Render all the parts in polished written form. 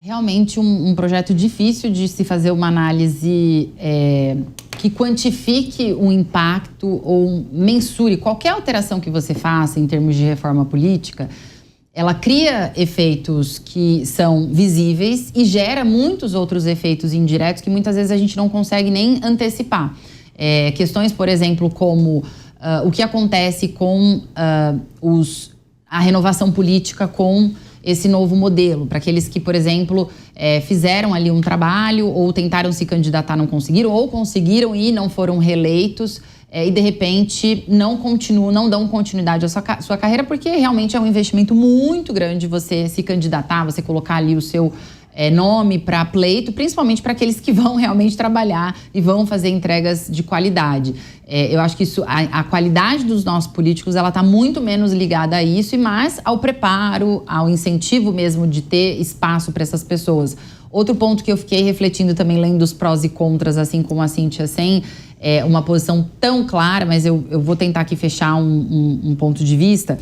Realmente um projeto difícil de se fazer uma análise que quantifique o impacto ou mensure qualquer alteração que você faça em termos de reforma política. Ela cria efeitos que são visíveis e gera muitos outros efeitos indiretos que muitas vezes a gente não consegue nem antecipar. Questões, por exemplo, como o que acontece com a renovação política com esse novo modelo, para aqueles que, por exemplo, fizeram ali um trabalho ou tentaram se candidatar, não conseguiram, ou conseguiram e não foram reeleitos, e de repente não dão continuidade à sua carreira, porque realmente é um investimento muito grande você se candidatar, você colocar ali o seu nome para pleito, principalmente para aqueles que vão realmente trabalhar e vão fazer entregas de qualidade. Eu acho que a qualidade dos nossos políticos, ela está muito menos ligada a isso e mais ao preparo, ao incentivo mesmo de ter espaço para essas pessoas. Outro ponto que eu fiquei refletindo também, lendo os prós e contras, assim como a Cíntia, sem uma posição tão clara, mas eu vou tentar aqui fechar um ponto de vista,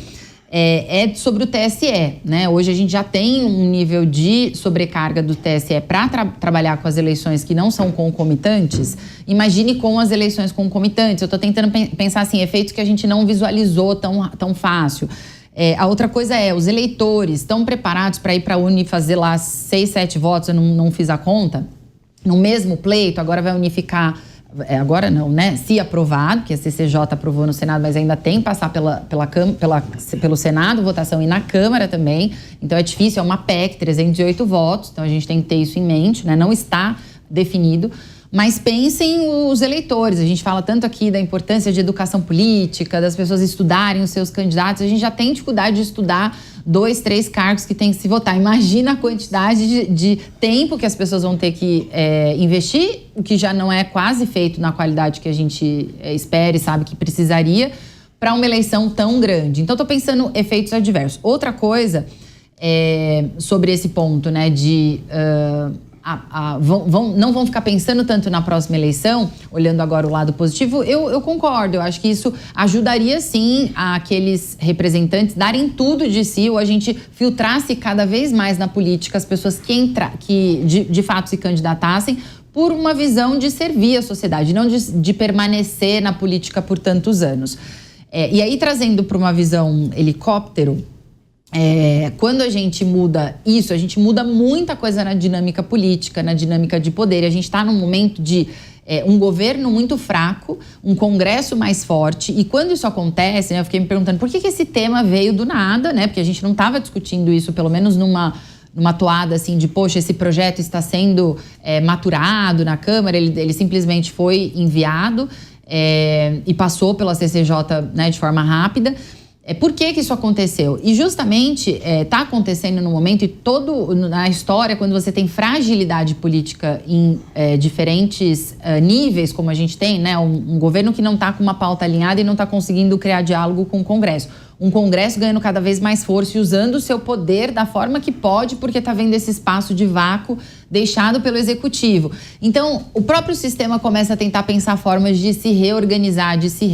é sobre o TSE, né? Hoje a gente já tem um nível de sobrecarga do TSE para trabalhar com as eleições que não são concomitantes. Imagine com as eleições concomitantes. Eu estou tentando pensar assim, efeitos que a gente não visualizou tão fácil. A outra coisa os eleitores estão preparados para ir para a urna e fazer lá 6, 7 votos, eu não fiz a conta, no mesmo pleito, agora vai unificar. Agora não, né? Se aprovado, que a CCJ aprovou no Senado, mas ainda tem que passar pelo Senado, votação, e na Câmara também. Então é difícil, é uma PEC, 308 votos, então a gente tem que ter isso em mente, né? Não está definido. Mas pensem os eleitores, a gente fala tanto aqui da importância de educação política, das pessoas estudarem os seus candidatos, a gente já tem dificuldade de estudar 2, 3 cargos que tem que se votar. Imagina a quantidade de tempo que as pessoas vão ter que investir, o que já não é quase feito na qualidade que a gente espera e sabe que precisaria, para uma eleição tão grande. Então, estou pensando efeitos adversos. Outra coisa sobre esse ponto, né, de... não vão ficar pensando tanto na próxima eleição, olhando agora o lado positivo, eu concordo. Eu acho que isso ajudaria, sim, aqueles representantes darem tudo de si, ou a gente filtrasse cada vez mais na política as pessoas que de fato se candidatassem por uma visão de servir a sociedade, não de permanecer na política por tantos anos. E aí, trazendo para uma visão helicóptero, quando a gente muda isso, a gente muda muita coisa na dinâmica política, na dinâmica de poder. A gente está num momento de um governo muito fraco, um Congresso mais forte. E quando isso acontece, né, eu fiquei me perguntando por que esse tema veio do nada, né? Porque a gente não estava discutindo isso, pelo menos numa toada assim de, poxa, esse projeto está sendo maturado na Câmara, ele simplesmente foi enviado e passou pela CCJ, né, de forma rápida. Por que isso aconteceu? E justamente está acontecendo no momento, e na história, quando você tem fragilidade política em diferentes níveis, como a gente tem, né? Um governo que não está com uma pauta alinhada e não está conseguindo criar diálogo com o Congresso. Um Congresso ganhando cada vez mais força e usando o seu poder da forma que pode, porque está vendo esse espaço de vácuo deixado pelo Executivo. Então, o próprio sistema começa a tentar pensar formas de se reorganizar, de se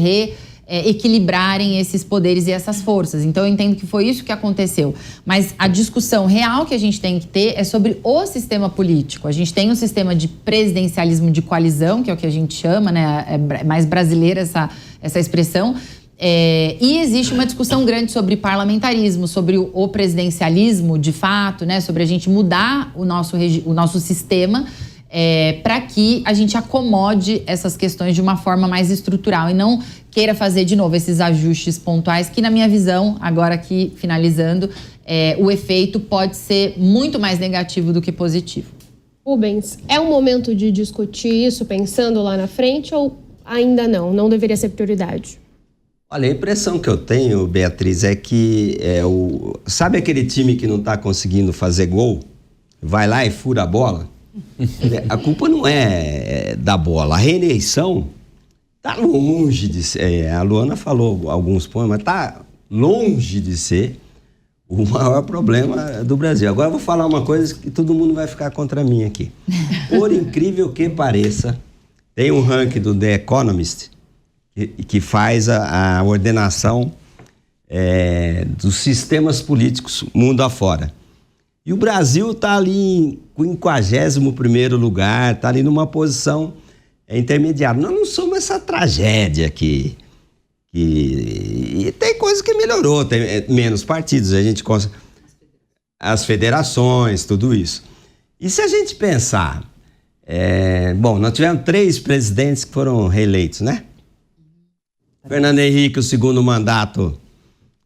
equilibrarem esses poderes e essas forças. Então, eu entendo que foi isso que aconteceu. Mas a discussão real que a gente tem que ter é sobre o sistema político. A gente tem um sistema de presidencialismo de coalizão, que é o que a gente chama, né? É mais brasileira essa expressão. E existe uma discussão grande sobre parlamentarismo, sobre o presidencialismo, de fato, né? Sobre a gente mudar o nosso sistema para que a gente acomode essas questões de uma forma mais estrutural e não queira fazer de novo esses ajustes pontuais que, na minha visão, agora aqui finalizando, o efeito pode ser muito mais negativo do que positivo. Rubens, é um momento de discutir isso pensando lá na frente ou ainda não? Não deveria ser prioridade? Olha, a impressão que eu tenho, Beatriz, é que sabe aquele time que não está conseguindo fazer gol? Vai lá e fura a bola? A culpa não é da bola. A reeleição está longe de ser, a Luana falou alguns pontos, mas está longe de ser o maior problema do Brasil. Agora eu vou falar uma coisa que todo mundo vai ficar contra mim aqui. Por incrível que pareça, tem um ranking do The Economist que faz a ordenação dos sistemas políticos mundo afora. E o Brasil está ali em 51º lugar, está ali numa posição intermediária. Nós não somos essa tragédia aqui. E tem coisa que melhorou, tem menos partidos, a gente consegue, as federações, tudo isso. E se a gente pensar, bom, nós tivemos 3 presidentes que foram reeleitos, né? Fernando Henrique, o 2º mandato,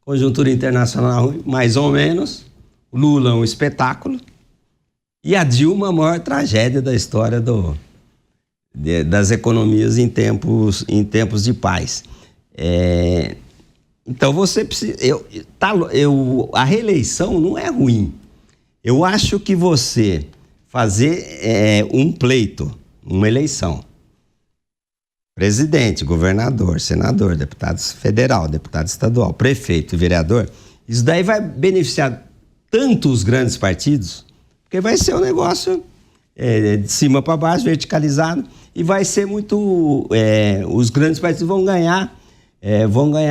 conjuntura internacional mais ou menos, Lula, um espetáculo, e a Dilma, a maior tragédia da história das economias em tempos de paz. Então você precisa. A reeleição não é ruim. Eu acho que você fazer um pleito, uma eleição, presidente, governador, senador, deputado federal, deputado estadual, prefeito e vereador, isso daí vai beneficiar tanto os grandes partidos, porque vai ser um negócio de cima para baixo, verticalizado, e vai ser muito. Os grandes partidos vão ganhar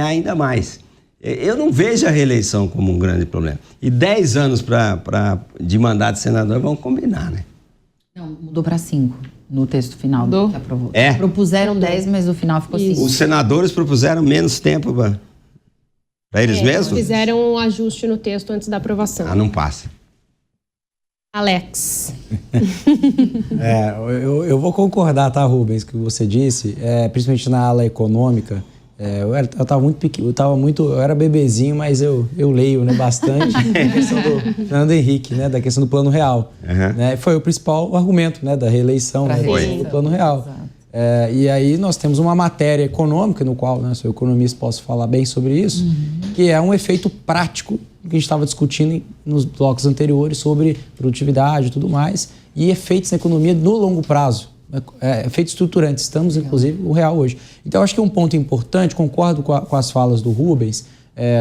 ainda mais. Eu não vejo a reeleição como um grande problema. E 10 anos de mandato de senador, vamos combinar, né? Não, mudou para 5 no texto final que aprovou. Propuseram 10, mas no final ficou 5. Os senadores propuseram menos tempo para eles mesmos? Fizeram um ajuste no texto antes da aprovação. Não passa. Alex. Eu vou concordar, tá, Rubens, com o que você disse, principalmente na ala econômica. Eu era bebezinho, mas eu leio, né, bastante a questão do Fernando Henrique, né, da questão do Plano Real. Né, foi o principal argumento, né, da reeleição, né, do Plano Real. E aí nós temos uma matéria econômica, no qual, né, sou economista, posso falar bem sobre isso, que é um efeito prático que a gente estava discutindo nos blocos anteriores sobre produtividade e tudo mais, e efeitos na economia no longo prazo. Efeitos estruturantes, estamos inclusive o real hoje. Então acho que é um ponto importante, concordo com as falas do Rubens,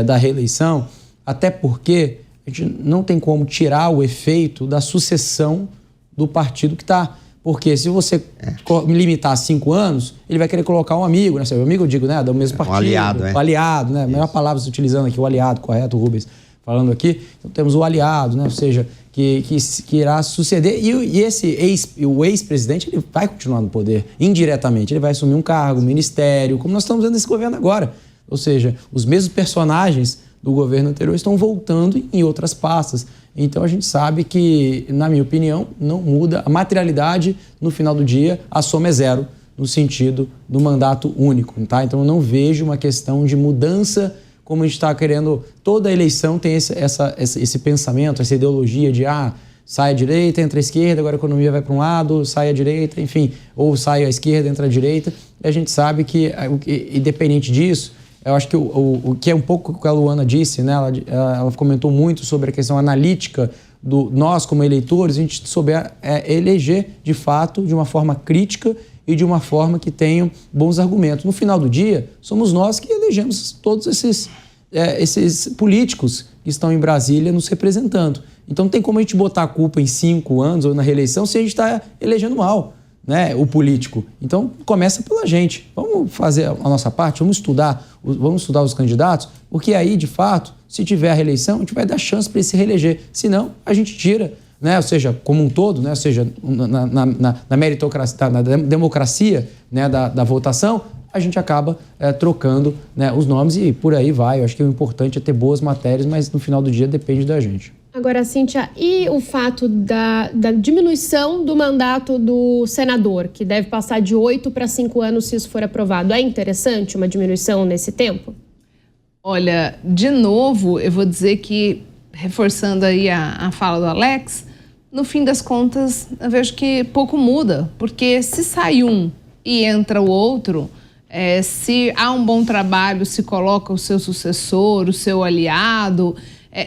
da reeleição, até porque a gente não tem como tirar o efeito da sucessão do partido que está. Porque se você limitar a 5 anos, ele vai querer colocar um amigo, né? O amigo, eu digo, né, do mesmo partido. Um aliado, o aliado, né? A melhor palavra se utilizando aqui, o aliado, correto, Rubens, falando aqui. Então temos o aliado, né? Ou seja, que irá suceder. E o ex-presidente, ele vai continuar no poder, indiretamente. Ele vai assumir um cargo, um ministério, como nós estamos vendo nesse governo agora. Ou seja, os mesmos personagens do governo anterior estão voltando em outras pastas. Então a gente sabe que, na minha opinião, não muda. A materialidade, no final do dia, a soma é 0, no sentido do mandato único. Tá? Então eu não vejo uma questão de mudança, como a gente está querendo. Toda eleição tem esse pensamento, essa ideologia de sai à direita, entra à esquerda, agora a economia vai para um lado, sai à direita, enfim, ou sai à esquerda, entra à direita. E a gente sabe que, independente disso, eu acho que o que é um pouco o que a Luana disse, né? Ela comentou muito sobre a questão analítica do nós, como eleitores, a gente souber eleger, de fato, de uma forma crítica e de uma forma que tenha bons argumentos. No final do dia, somos nós que elegemos todos esses políticos que estão em Brasília nos representando. Então não tem como a gente botar a culpa em 5 anos ou na reeleição se a gente está elegendo mal, né, o político. Então começa pela gente. Vamos fazer a nossa parte, vamos estudar os candidatos, porque aí, de fato, se tiver a reeleição, a gente vai dar chance para ele se reeleger. Senão, a gente tira, né, ou seja, como um todo, né, ou seja, na meritocracia, na democracia, né, da votação, a gente acaba trocando, né, os nomes e por aí vai. Eu acho que o importante é ter boas matérias, mas no final do dia depende da gente. Agora, Cíntia, e o fato da diminuição do mandato do senador, que deve passar de 8 para 5 anos se isso for aprovado? É interessante uma diminuição nesse tempo? Olha, de novo, eu vou dizer que, reforçando aí a fala do Alex, no fim das contas, eu vejo que pouco muda, porque se sai um e entra o outro, se há um bom trabalho, se coloca o seu sucessor, o seu aliado.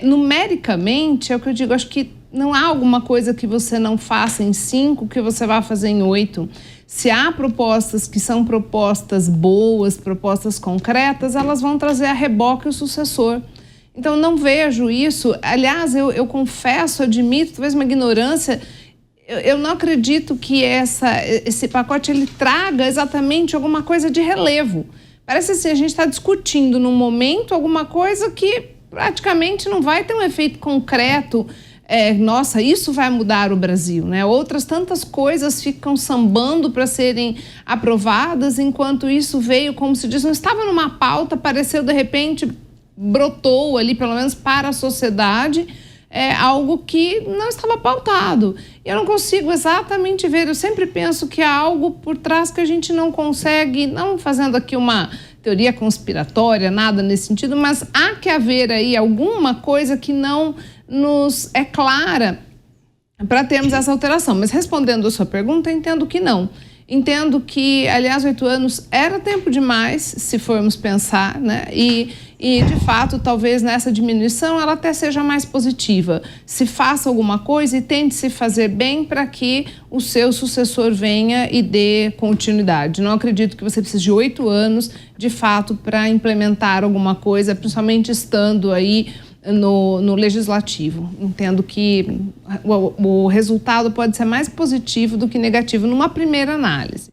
Numericamente, é o que eu digo, acho que não há alguma coisa que você não faça em 5 que você vá fazer em 8. Se há propostas que são propostas boas, propostas concretas, elas vão trazer a reboque o sucessor. Então, não vejo isso. Aliás, eu confesso, admito, talvez uma ignorância, eu não acredito que esse pacote ele traga exatamente alguma coisa de relevo. Parece assim, a gente está discutindo num momento alguma coisa que praticamente não vai ter um efeito concreto nossa, isso vai mudar o Brasil, né? Outras tantas coisas ficam sambando para serem aprovadas, enquanto isso veio, como se diz, não estava numa pauta, apareceu de repente, brotou ali, pelo menos para a sociedade, algo que não estava pautado. Eu não consigo exatamente ver, eu sempre penso que há algo por trás que a gente não consegue, não fazendo aqui uma teoria conspiratória, nada nesse sentido, mas há que haver aí alguma coisa que não nos é clara para termos essa alteração. Mas respondendo a sua pergunta, entendo que não. Entendo que, aliás, 8 anos era tempo demais, se formos pensar, né? E de fato, talvez nessa diminuição ela até seja mais positiva. Se faça alguma coisa e tente se fazer bem para que o seu sucessor venha e dê continuidade. Não acredito que você precise de 8 anos, de fato, para implementar alguma coisa, principalmente estando aí no legislativo. Entendo que o resultado pode ser mais positivo do que negativo numa primeira análise.